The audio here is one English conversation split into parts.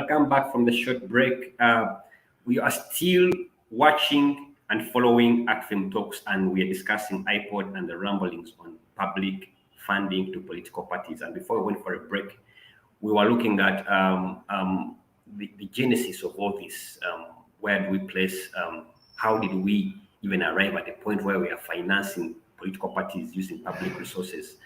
Welcome back from the short break. We are still watching and following Acfim talks, and we are discussing IPOD and the rumblings on public funding to political parties. And before we went for a break, we were looking at the genesis of all this. Where do we place? How did we even arrive at a point where we are financing political parties using public resources?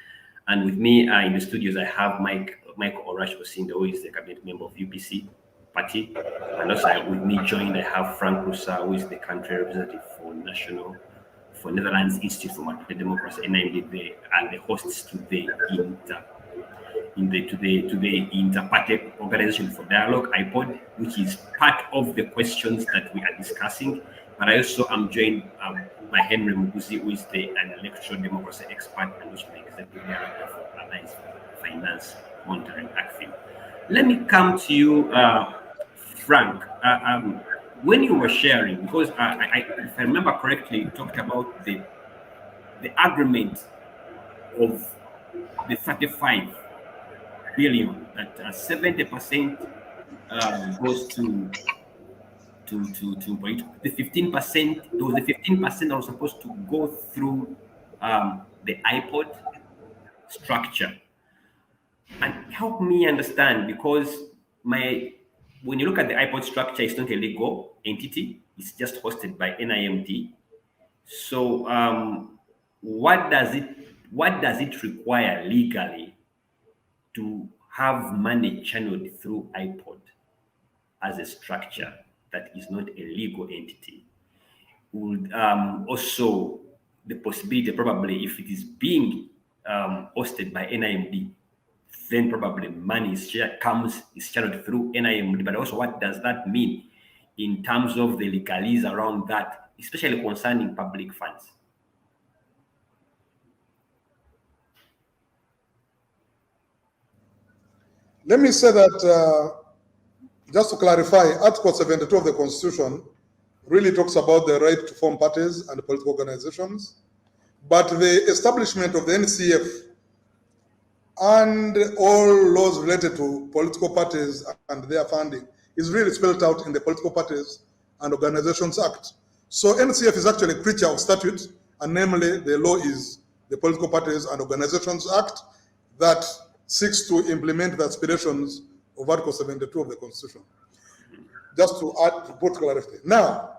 And with me in the studios, I have Michael Orash Osindo, who is the cabinet member of UPC party. And also with me joined, I have Frank Rusa, who is the country representative for Netherlands Institute for Market Democracy, and the hosts to the Inter-Party Organization for Dialogue, IPOD, which is part of the questions that we are discussing. But I also am joined by Henry Muguzi, who is an electoral democracy expert and also the executive director for Alliance for Finance Monitoring, Acfim. Let me come to you, Frank. When you were sharing, because if I remember correctly, you talked about the agreement of the 35 billion, that 70% goes to the 15%. There was the 15% that was supposed to go through the IPOD structure. And help me understand, because when you look at the IPOD structure, it's not a legal entity; it's just hosted by NIMD. So, what does it require legally to have money channeled through IPOD as a structure that is not a legal entity? Would also the possibility, probably, if it is being hosted by NIMD, then probably money is channeled through NIMD. But also, what does that mean in terms of the legalese around that, especially concerning public funds? Let me say that, just to clarify, Article 72 of the Constitution really talks about the right to form parties and political organizations. But the establishment of the NCF and all laws related to political parties and their funding is really spelled out in the Political Parties and Organizations Act. So NCF is actually a creature of statute, and namely the law is the Political Parties and Organizations Act that seeks to implement the aspirations of Article 72 of the Constitution. Just to add, to put clarity. Now,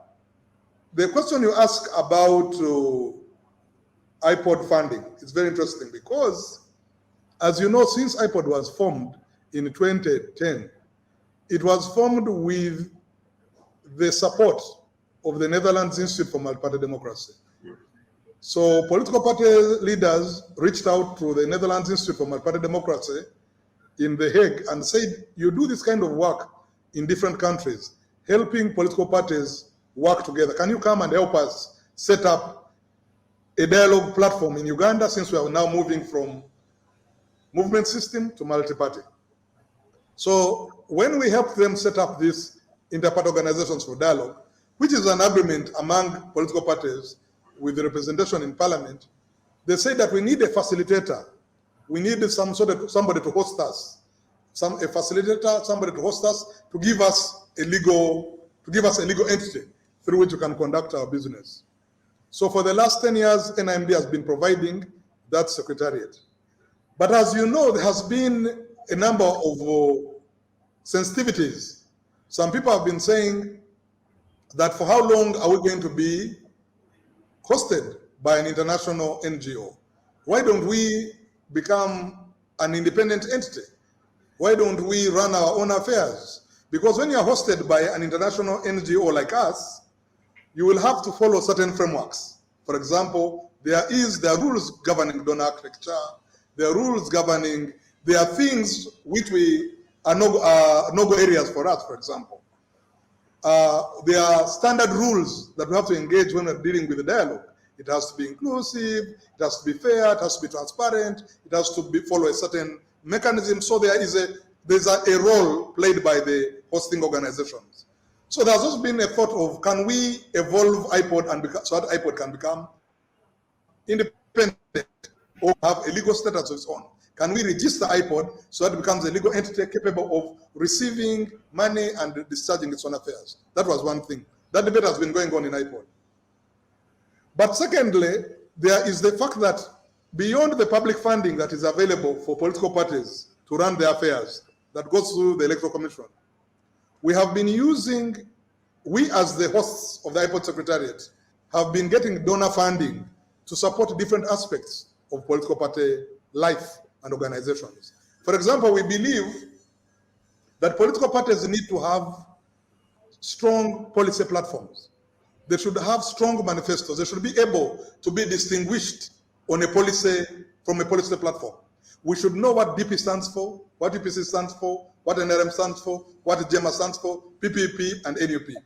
the question you ask about IPOD funding is very interesting, because, as you know, since IPOD was formed in 2010, it was formed with the support of the Netherlands Institute for Multi-Party Democracy. So political party leaders reached out to the Netherlands Institute for Multi-Party Democracy in The Hague and said, you do this kind of work in different countries, helping political parties work together. Can you come and help us set up a dialogue platform in Uganda, since we are now moving from movement system to multi-party? So when we helped them set up this inter-party organizations for dialogue, which is an agreement among political parties with the representation in parliament, they say that we need a facilitator. We need somebody to host us, a facilitator, somebody to host us, to give us a legal entity through which we can conduct our business. So for the last 10 years, NIMD has been providing that secretariat. But as you know, there has been a number of sensitivities. Some people have been saying that for how long are we going to be hosted by an international NGO? Why don't we become an independent entity? Why don't we run our own affairs? Because when you're hosted by an international NGO like us, you will have to follow certain frameworks. For example, there are rules governing donor architecture, there are rules governing, there are things which are no-go areas for us, for example. There are standard rules that we have to engage when we're dealing with the dialogue. It has to be inclusive, it has to be fair, it has to be transparent, it has to follow a certain mechanism. So there's a role played by the hosting organizations. So there's also been a thought of, can we evolve IPOD so that IPOD can become independent or have a legal status of its own? Can we register IPOD so that it becomes a legal entity capable of receiving money and discharging its own affairs? That was one thing. That debate has been going on in IPOD. But secondly, there is the fact that beyond the public funding that is available for political parties to run their affairs, that goes through the Electoral Commission, we have been using, we as the hosts of the IPOD Secretariat, have been getting donor funding to support different aspects of political party life and organizations. For example, we believe that political parties need to have strong policy platforms. They should have strong manifestos. They should be able to be distinguished on a policy from a policy platform. We should know what DP stands for, what UPC stands for, what NRM stands for, what JEMA stands for, PPP and NUP.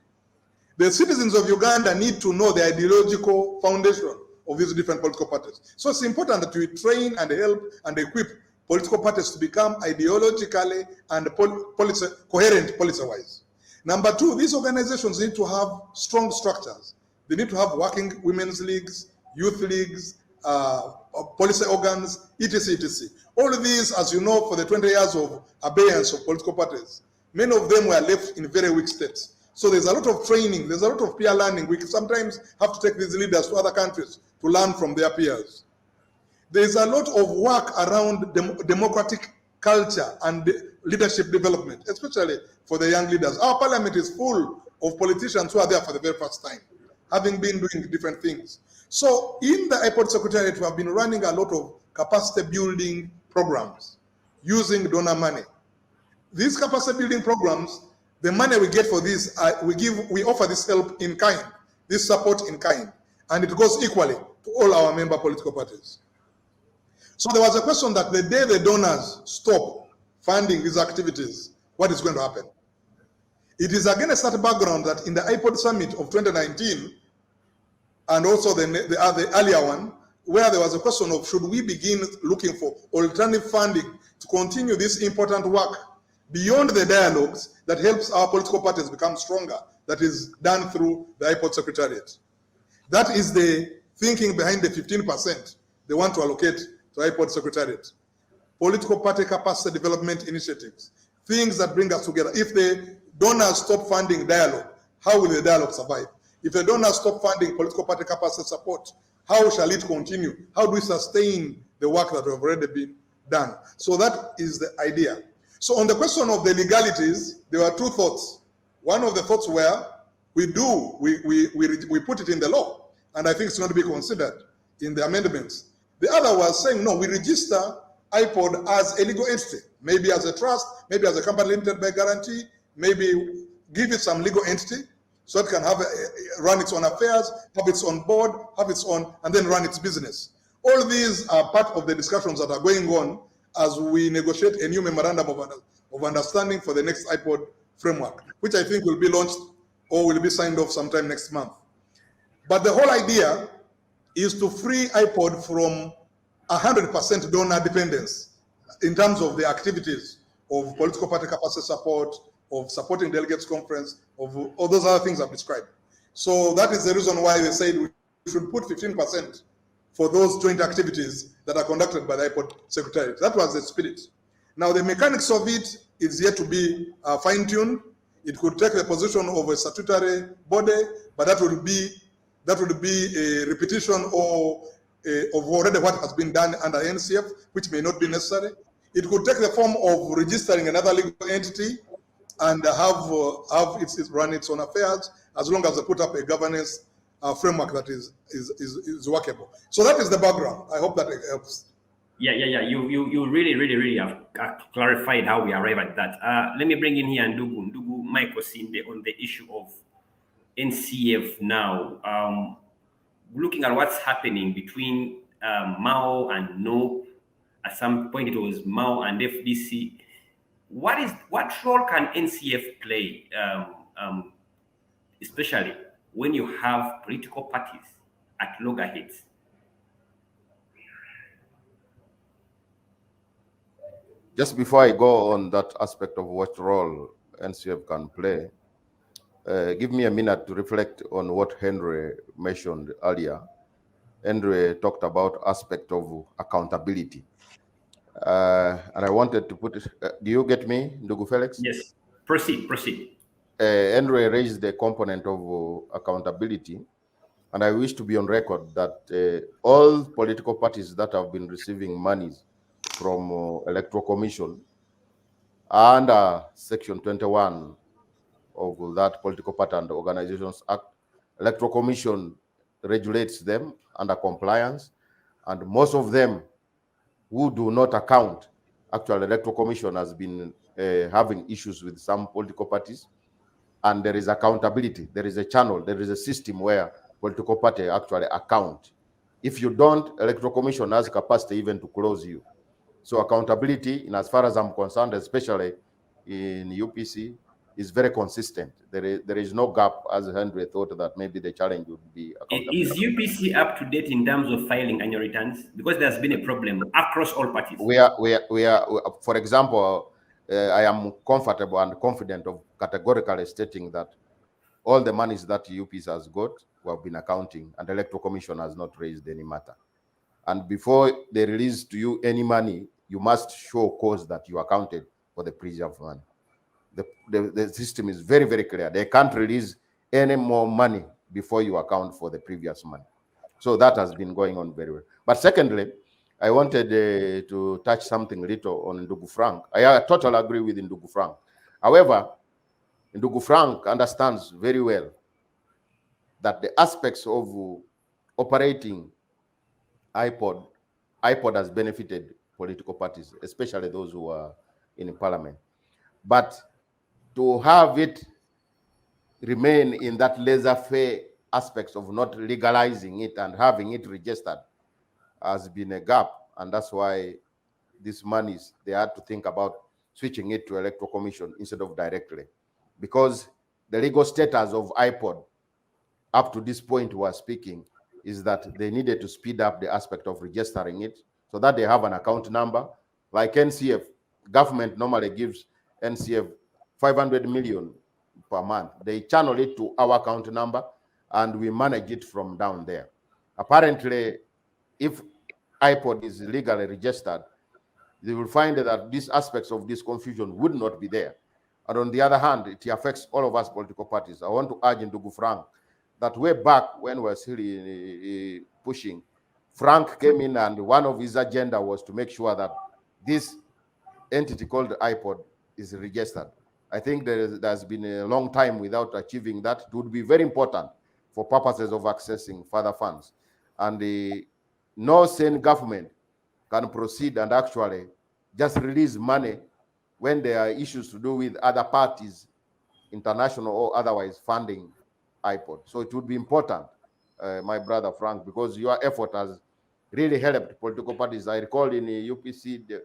The citizens of Uganda need to know the ideological foundation of these different political parties. So it's important that we train and help and equip political parties to become ideologically and coherent policy-wise. Number two, these organizations need to have strong structures. They need to have working women's leagues, youth leagues, policy organs, etc., etc. All of these, as you know, for the 20 years of abeyance of political parties, many of them were left in very weak states. So there's a lot of training, there's a lot of peer learning. We sometimes have to take these leaders to other countries to learn from their peers. There's a lot of work around democratic culture and leadership development, especially for the young leaders. Our parliament is full of politicians who are there for the very first time, having been doing different things. So in the IPOD Secretariat, we have been running a lot of capacity building programs using donor money. These capacity building programs, the money we get for this, we offer this help in kind, this support in kind, and it goes equally to all our member political parties. So there was a question that the day the donors stop funding these activities, what is going to happen? It is against that background that in the IPOD Summit of 2019, and also the earlier one, where there was a question of should we begin looking for alternative funding to continue this important work beyond the dialogues that helps our political parties become stronger, that is done through the IPOD Secretariat. That is the thinking behind the 15% they want to allocate to IPOD Secretariat. Political party capacity development initiatives, things that bring us together. If the donors stop funding dialogue, how will the dialogue survive? If the donors stop funding political party capacity support, how shall it continue? How do we sustain the work that have already been done? So that is the idea. So on the question of the legalities, there were two thoughts. One of the thoughts were, we put it in the law, and I think it's going to be considered in the amendments. The other was saying, no, we register IPOD as a legal entity, maybe as a trust, maybe as a company limited by guarantee, maybe give it some legal entity so it can have run its own affairs, have its own board, have its own, and then run its business. All these are part of the discussions that are going on as we negotiate a new memorandum of understanding for the next IPOD framework, which I think will be launched or will be signed off sometime next month. But the whole idea is to free IPOD from 100% donor dependence in terms of the activities of political party capacity support, of supporting delegates conference, of all those other things I've described. So that is the reason why they said we should put 15% for those joint activities that are conducted by the IPOD Secretariat. That was the spirit. Now the mechanics of it is yet to be fine-tuned. It could take the position of a statutory body, but that would be a repetition of already what has been done under NCF, which may not be necessary. It could take the form of registering another legal entity and have it run its own affairs, as long as they put up a governance framework that is workable. So that is the background. I hope that it helps. Yeah. You really have clarified how we arrive at that. Let me bring in here Ndugu Michael Sinde on the issue of NCF now. Looking at what's happening between Mao and NOP. At some point it was Mao and FDC. What role can NCF play, especially when you have political parties at loggerheads? Just before I go on that aspect of what role NCF can play, give me a minute to reflect on what Henry mentioned earlier. Henry talked about aspect of accountability. And I wanted to put it. Do you get me, Ndugu Felix? Yes. Proceed. Andre raised the component of accountability, and I wish to be on record that all political parties that have been receiving monies from Electoral Commission under Section 21 of that Political Party and Organizations Act, Electoral Commission regulates them under compliance, and most of them who do not account, actually, Electoral Commission has been having issues with some political parties, and there is accountability. There is a channel, there is a system where political party actually account. If you don't, Electoral Commission has capacity even to close you. So accountability, in as far as I'm concerned, especially in UPC, is very consistent. There is no gap, as Henry thought that maybe the challenge would be accountability. Is UPC up to date in terms of filing annual returns? Because there's been a problem across all parties. We are, for example, I am comfortable and confident of categorically stating that all the monies that UPC has got, we have been accounting, and the Electoral Commission has not raised any matter. And before they release to you any money, you must show cause that you accounted for the previous money. The system is very, very clear. They can't release any more money before you account for the previous money. So that has been going on very well. But secondly, I wanted to touch something little on Ndugu Frank. I totally agree with Ndugu Frank. However, Ndugu Frank understands very well that the aspects of operating IPOD has benefited political parties, especially those who are in parliament. But to have it remain in that laissez-faire aspects of not legalizing it and having it registered has been a gap, and that's why these monies, they had to think about switching it to Electoral Commission instead of directly, because the legal status of IPOD up to this point we are speaking is that they needed to speed up the aspect of registering it so that they have an account number. Like NCF, government normally gives NCF 500 million per month. They channel it to our account number and we manage it from down there. Apparently, if IPOD is legally registered, they will find that these aspects of this confusion would not be there. And on the other hand, it affects all of us political parties. I want to urge Ndugu Frank that way back when we were still pushing, Frank came in and one of his agenda was to make sure that this entity called IPOD is registered. I think there's been a long time without achieving that. It would be very important for purposes of accessing further funds. And no sane government can proceed and actually just release money when there are issues to do with other parties, international or otherwise, funding IPOD. So it would be important, my brother Frank, because your effort has really helped political parties. I recall in the UPC,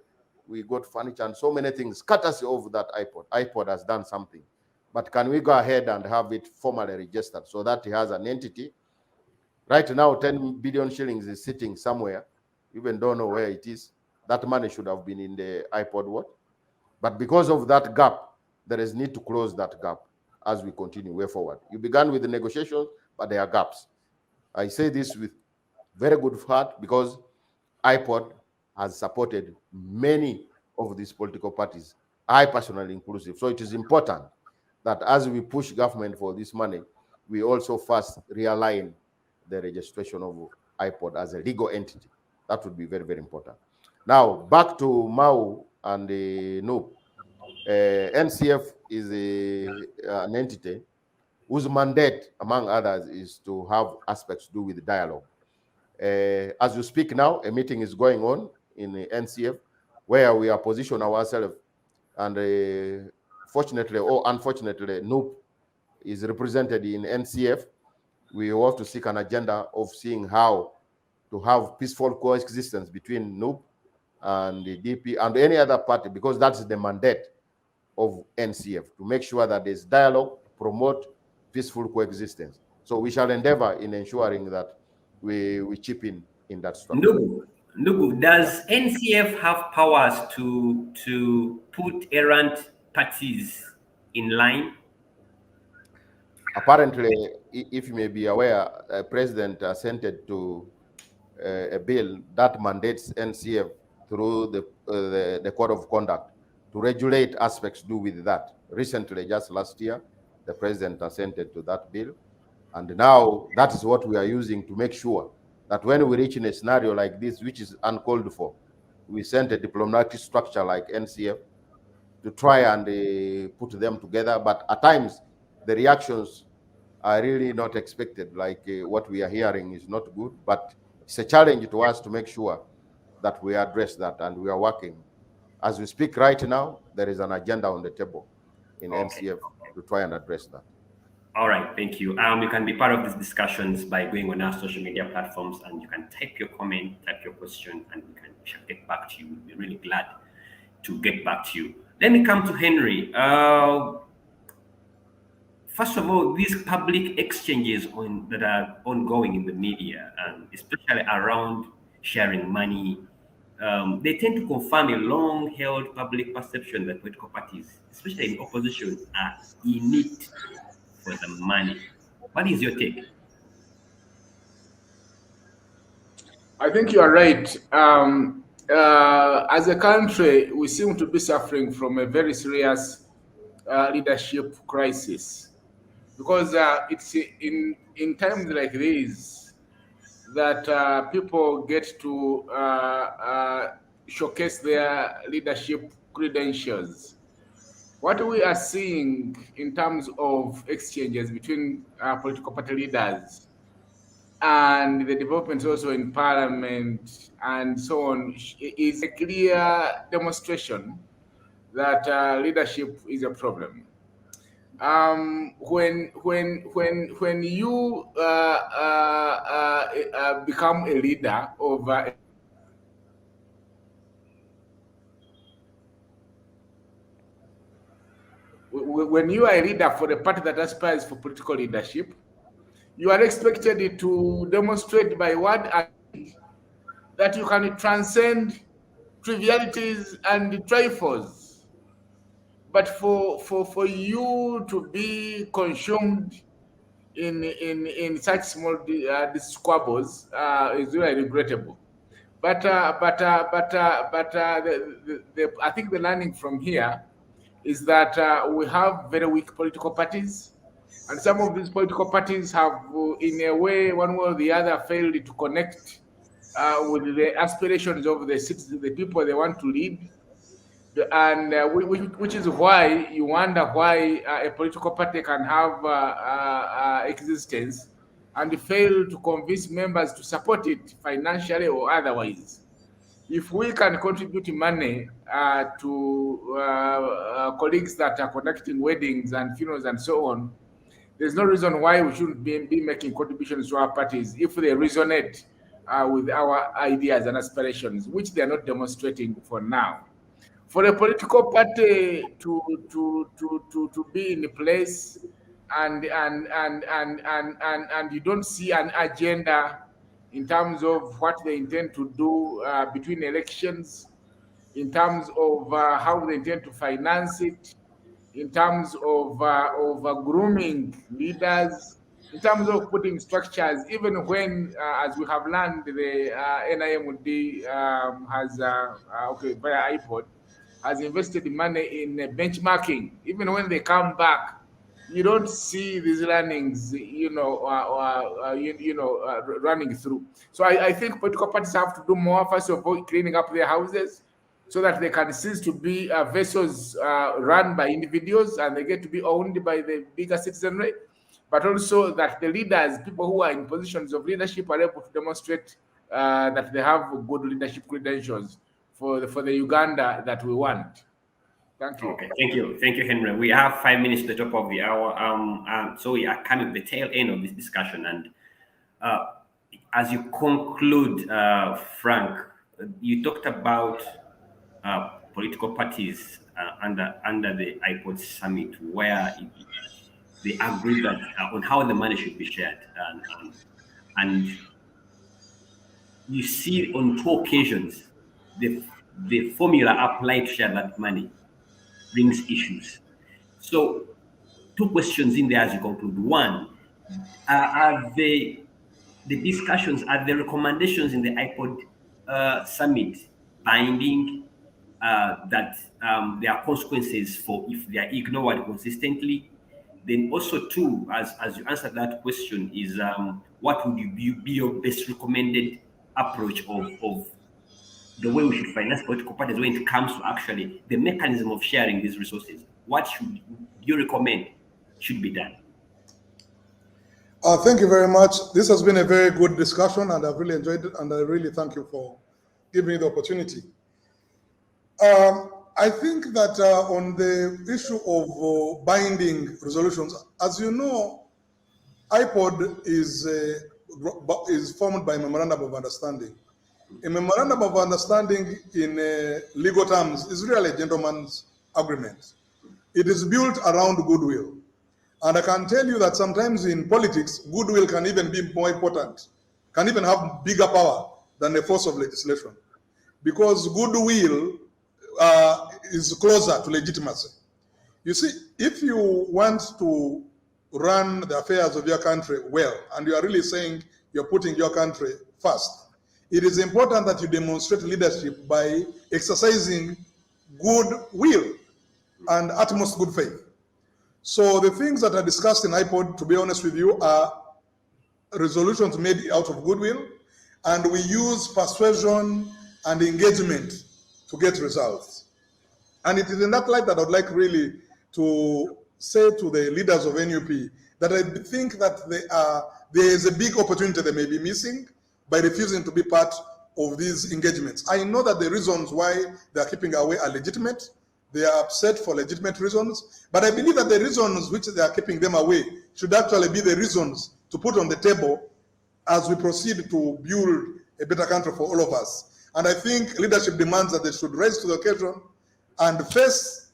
we got furniture and so many things, courtesy of that IPOD. IPOD has done something. But can we go ahead and have it formally registered so that it has an entity? Right now, 10 billion shillings is sitting somewhere. Even don't know where it is. That money should have been in the IPOD what? But because of that gap, there is need to close that gap as we continue way forward. You began with the negotiations, but there are gaps. I say this with very good heart because IPOD has supported many of these political parties, I personally inclusive. So it is important that as we push government for this money, we also first realign the registration of IPOD as a legal entity. That would be very, very important. Now, back to Mau and the NOOP. NCF is an entity whose mandate, among others, is to have aspects to do with dialogue. As you speak now, a meeting is going on in the NCF where we are positioning ourselves, and fortunately or unfortunately, NOOP is represented in NCF. We have to seek an agenda of seeing how to have peaceful coexistence between NOOP and the DP and any other party, because that's the mandate of NCF, to make sure that there's dialogue, promote peaceful coexistence. So we shall endeavor in ensuring that we chip in that structure. Ndugu, does NCF have powers to put errant parties in line? Apparently, if you may be aware, President assented to a bill that mandates NCF through the code of conduct to regulate aspects to do with that. Recently, just last year, the president assented to that bill. And now that is what we are using to make sure that when we reach in a scenario like this, which is uncalled for, we send a diplomatic structure like NCF to try and put them together. But at times, the reactions are really not expected. Like what we are hearing is not good, but it's a challenge to us to make sure that we address that, and we are working. As we speak right now, there is an agenda on the table in NCF to try and address that. All right, thank you. You can be part of these discussions by going on our social media platforms, and you can type your comment, type your question, and we shall get back to you. We'll be really glad to get back to you. Let me come to Henry. First of all, these public exchanges that are ongoing in the media, and especially around sharing money, they tend to confirm a long-held public perception that political parties, especially in opposition, are in it for the money. What is your take? I think you are right. As a country, we seem to be suffering from a very serious leadership crisis, because it's in times like these that people get to showcase their leadership credentials. What we are seeing in terms of exchanges between political party leaders and the developments also in parliament and so on is a clear demonstration that leadership is a problem. When you become a leader of when you are a leader for the party that aspires for political leadership, you are expected to demonstrate by word and deed that you can transcend trivialities and trifles. But for you to be consumed in such small squabbles is really regrettable. But I think the learning from here is that we have very weak political parties, and some of these political parties have, in a way, one way or the other, failed to connect with the aspirations of the citizens, the people they want to lead. And which is why you wonder why a political party can have existence and fail to convince members to support it financially or otherwise. If we can contribute money to colleagues that are conducting weddings and funerals and so on, there's no reason why we shouldn't be making contributions to our parties if they resonate with our ideas and aspirations, which they are not demonstrating for now. For a political party to be in a place and you don't see an agenda in terms of what they intend to do between elections, in terms of how they intend to finance it, in terms of grooming leaders, in terms of putting structures, even when, as we have learned, the NIMD has, via IPOD, has invested money in benchmarking. Even when they come back, you don't see these learnings, running through. So I think political parties have to do more, first of all, cleaning up their houses, so that they can cease to be vessels run by individuals and they get to be owned by the bigger citizenry, but also that the leaders, people who are in positions of leadership, are able to demonstrate that they have good leadership credentials for the Uganda that we want. Thank you. Okay, thank you, Henry. We have 5 minutes to the top of the hour. So we are coming to the tail end of this discussion, and as you conclude, Frank, you talked about political parties under the IPOD summit, where they agreed that on how the money should be shared, and you see on 2 occasions the formula applied to share that money brings issues. So 2 questions in there as you conclude. One, are the discussions, are the recommendations in the IPOD summit binding, that there are consequences for if they are ignored consistently. Then also too, as you answered that question, is what would be your best recommended approach of the way we should finance political parties when it comes to actually the mechanism of sharing these resources? What should you recommend should be done? Thank you very much. This has been a very good discussion, and I've really enjoyed it, and I really thank you for giving me the opportunity. I think that on the issue of binding resolutions, as you know, IPOD is formed by Memorandum of Understanding. A Memorandum of Understanding in legal terms is really a gentleman's agreement. It is built around goodwill. And I can tell you that sometimes in politics, goodwill can even be more important, can even have bigger power than the force of legislation. Because goodwill is closer to legitimacy. You see, if you want to run the affairs of your country well, and you are really saying you're putting your country first, it is important that you demonstrate leadership by exercising goodwill and utmost good faith. So the things that are discussed in IPOD, to be honest with you, are resolutions made out of goodwill, and we use persuasion and engagement to get results. And it is in that light that I would like really to say to the leaders of NUP that I think that there is a big opportunity they may be missing by refusing to be part of these engagements. I know that the reasons why they are keeping away are legitimate. They are upset for legitimate reasons, but I believe that the reasons which they are keeping them away should actually be the reasons to put on the table as we proceed to build a better country for all of us. And I think leadership demands that they should rise to the occasion and face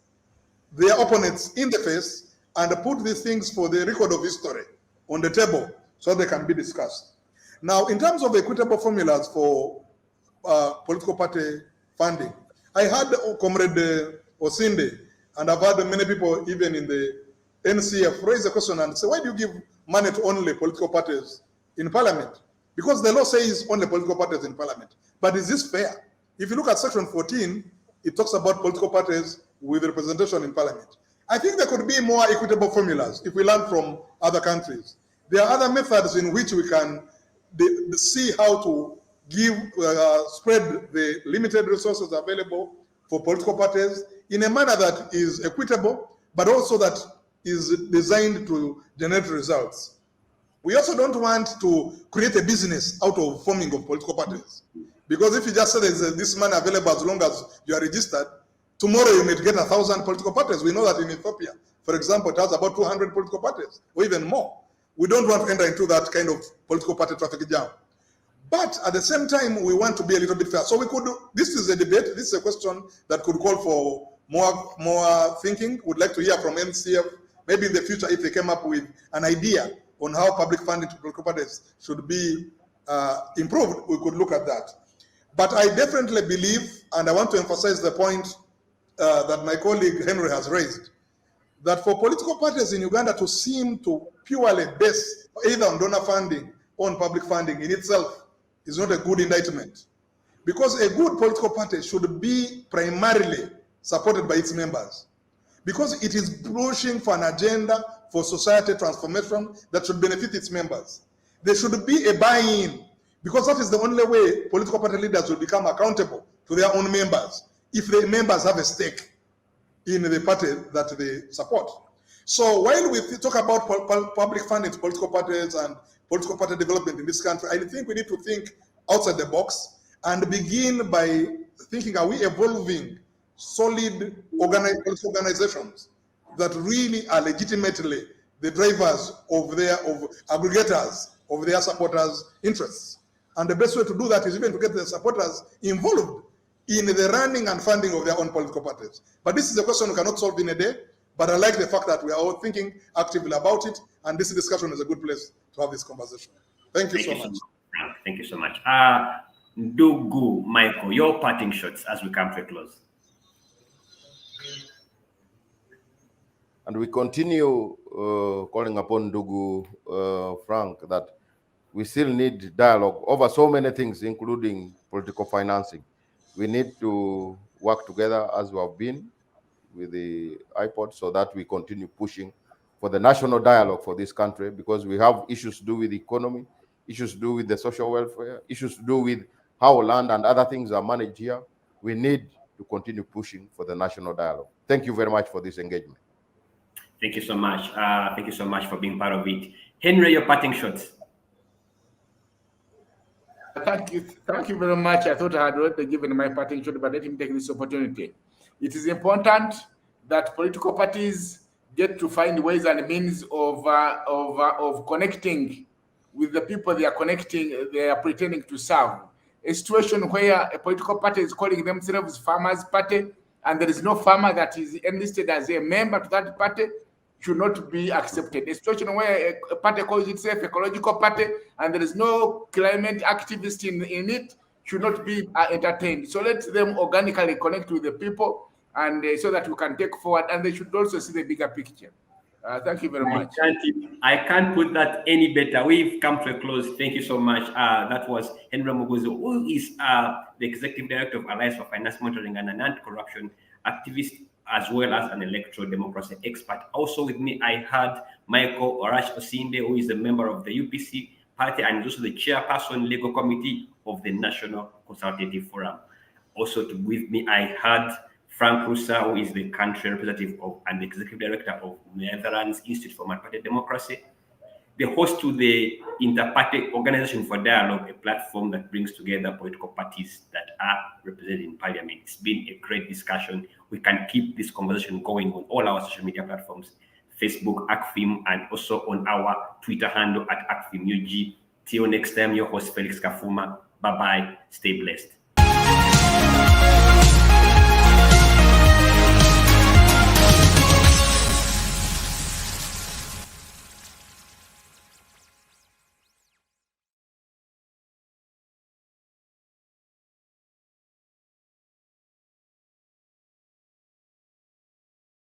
their opponents in the face and put these things for the record of history on the table so they can be discussed. Now, in terms of equitable formulas for political party funding, I had Comrade Osinde, and I've had many people even in the NCF raise the question and say, why do you give money to only political parties in parliament? Because the law says only political parties in parliament. But is this fair? If you look at section 14, it talks about political parties with representation in parliament. I think there could be more equitable formulas if we learn from other countries. There are other methods in which we can see how to give, spread the limited resources available for political parties in a manner that is equitable, but also that is designed to generate results. We also don't want to create a business out of forming of political parties. Because if you just say there's this money available as long as you are registered, tomorrow you may get 1,000 political parties. We know that in Ethiopia, for example, it has about 200 political parties, or even more. We don't want to enter into that kind of political party traffic jam. But at the same time, we want to be a little bit fair. So we could, this is a debate, this is a question that could call for more thinking. Would like to hear from NCF, maybe in the future, if they came up with an idea on how public funding to political parties should be improved, we could look at that. But I definitely believe, and I want to emphasize the point that my colleague Henry has raised, that for political parties in Uganda to seem to purely base either on donor funding or on public funding in itself is not a good indictment. Because a good political party should be primarily supported by its members. Because it is pushing for an agenda for society transformation that should benefit its members. There should be a buy-in, because that is the only way political party leaders will become accountable to their own members, if the members have a stake in the party that they support. So while we talk about public funding to political parties and political party development in this country, I think we need to think outside the box and begin by thinking, are we evolving solid political organizations that really are legitimately the drivers of aggregators of their supporters' interests? And the best way to do that is even to get the supporters involved in the running and funding of their own political parties. But this is a question we cannot solve in a day, but I like the fact that we are all thinking actively about it, and this discussion is a good place to have this conversation. Thank you so much. Thank you so much. Ndugu Michael, your parting shots as we come to a close. And we continue calling upon Ndugu Frank that we still need dialogue over so many things, including political financing. We need to work together as we have been with the IPOD so that we continue pushing for the national dialogue for this country, because we have issues to do with the economy, issues to do with the social welfare, issues to do with how land and other things are managed here. We need to continue pushing for the national dialogue. Thank you very much for this engagement. Thank you so much. Thank you so much for being part of it. Henry, your parting shots. Thank you very much. I thought I had already given my parting shot, but let me take this opportunity. It is important that political parties get to find ways and means of connecting with the people they are pretending to serve. A situation where a political party is calling themselves farmers party, and there is no farmer that is enlisted as a member to that party, should not be accepted. A situation where a party calls itself ecological party and there is no climate activist in it should not be entertained. So let them organically connect with the people, and so that we can take forward, and they should also see the bigger picture. Thank you very much. I can't put that any better. We've come to a close. Thank you so much. That was Henry Muguzo, who is the Executive Director of Alliance for Finance Monitoring and an anti-corruption activist, as well as an electoral democracy expert. Also with me, I had Michael Orash Osinde, who is a member of the UPC party and is also the chairperson legal committee of the National Consultative Forum. Also with me, I had Frank Russa, who is the country representative of and the executive director of Netherlands Institute for Multi-Party Democracy, the host to the Inter-Party Organization for Dialogue, a platform that brings together political parties that are represented in parliament. It's been a great discussion. We can keep this conversation going on all our social media platforms, Facebook, Acfim, and also on our Twitter handle at AcfimUG. Till next time, your host, Felix Kafuma. Bye-bye. Stay blessed.